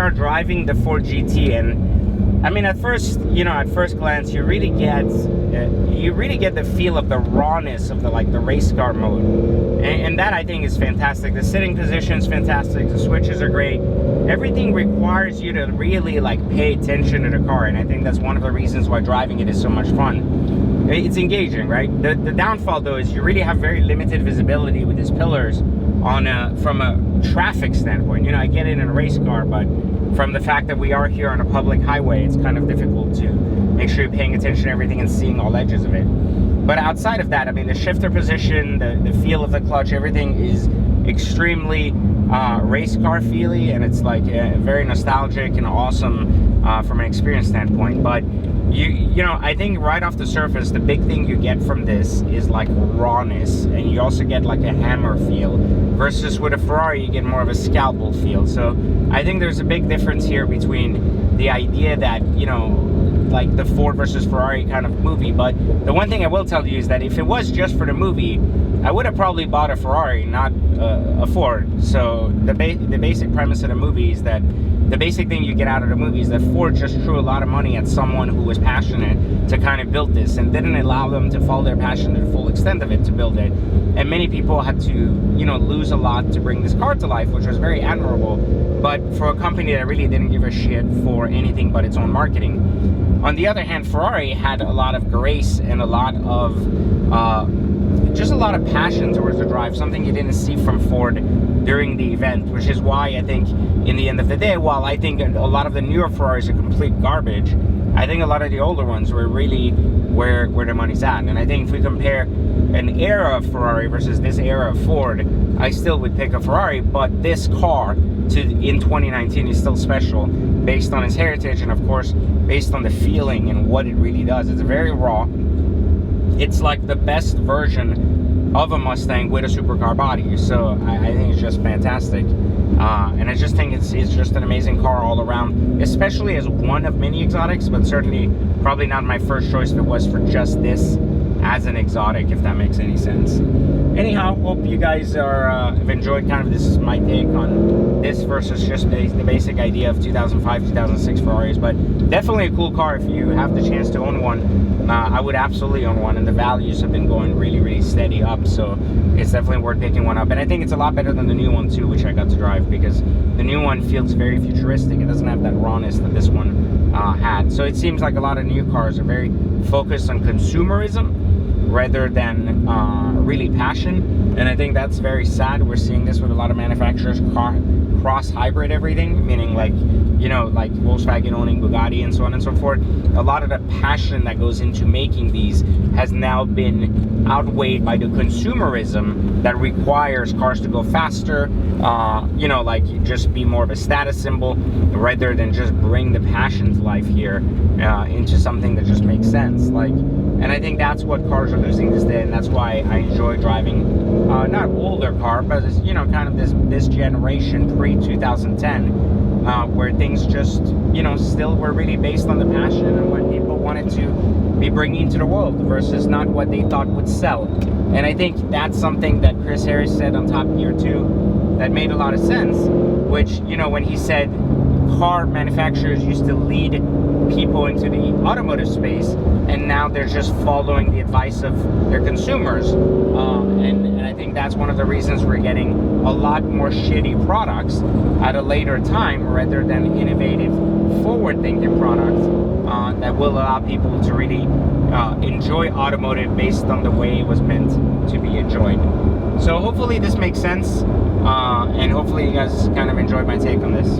start driving the Ford GT, and I mean, at first glance, you really get the feel of the rawness of the race car mode, and that I think is fantastic. The sitting position is fantastic. The switches are great. Everything requires you to really pay attention to the car, and I think that's one of the reasons why driving it is so much fun. It's engaging, right? The downfall though is you really have very limited visibility with these pillars from a traffic standpoint. You know, I get it in a race car, but from the fact that we are here on a public highway, it's kind of difficult to make sure you're paying attention to everything and seeing all edges of it. But outside of that, I mean, the shifter position, the feel of the clutch, everything is extremely race car feely, and it's very nostalgic and awesome from an experience standpoint. But you know, I think right off the surface, the big thing you get from this is rawness, and you also get a hammer feel, versus with a Ferrari you get more of a scalpel feel. So I think there's a big difference here between the idea that, you know, the Ford versus Ferrari kind of movie. But the one thing I will tell you is that if it was just for the movie, I would have probably bought a Ferrari, not a Ford. So the basic premise of the movie is that the basic thing you get out of the movie is that Ford just threw a lot of money at someone who was passionate to kind of build this, and didn't allow them to follow their passion to the full extent of it to build it. And many people had to, you know, lose a lot to bring this car to life, which was very admirable. But for a company that really didn't give a shit for anything but its own marketing. On the other hand, Ferrari had a lot of grace and a lot of just a lot of passion towards the drive, something you didn't see from Ford during the event, which is why I think in the end of the day, while I think a lot of the newer Ferraris are complete garbage, I think a lot of the older ones were really where the money's at. And I think if we compare an era of Ferrari versus this era of Ford, I still would pick a Ferrari, but this car in 2019 is still special based on its heritage, and of course based on the feeling and what it really does. It's very raw. It's like the best version of a Mustang with a supercar body. So I think it's just fantastic. And I just think it's just an amazing car all around, especially as one of many exotics, but certainly probably not my first choice if it was for just this as an exotic, if that makes any sense. Anyhow, hope you guys have enjoyed kind of this is my take on this versus just the basic idea of 2005, 2006 Ferraris. But definitely a cool car. If you have the chance to own one, I would absolutely own one, and the values have been going really, really steady up, so it's definitely worth picking one up. And I think it's a lot better than the new one too, which I got to drive, because the new one feels very futuristic. It doesn't have that rawness that this one had. So it seems like a lot of new cars are very focused on consumerism rather than really passion, and I think that's very sad. We're seeing this with a lot of manufacturers cross hybrid everything, meaning you know, like Volkswagen owning Bugatti and so on and so forth. A lot of the passion that goes into making these has now been outweighed by the consumerism that requires cars to go faster, you know, just be more of a status symbol rather than just bring the passion to life here into something that just makes sense. And I think that's what cars are losing this day, and that's why I enjoy driving not older car, but it's, you know, kind of this generation pre-2010, where things just, you know, still were really based on the passion and what people wanted to be bringing to the world versus not what they thought would sell. And I think that's something that Chris Harris said on Top Gear 2 that made a lot of sense, which, you know, when he said car manufacturers used to lead people into the automotive space, and now they're just following the advice of their consumers. And I think that's one of the reasons we're getting a lot more shitty products at a later time rather than innovative, forward-thinking products that will allow people to really enjoy automotive based on the way it was meant to be enjoyed. So hopefully this makes sense, and hopefully you guys kind of enjoyed my take on this.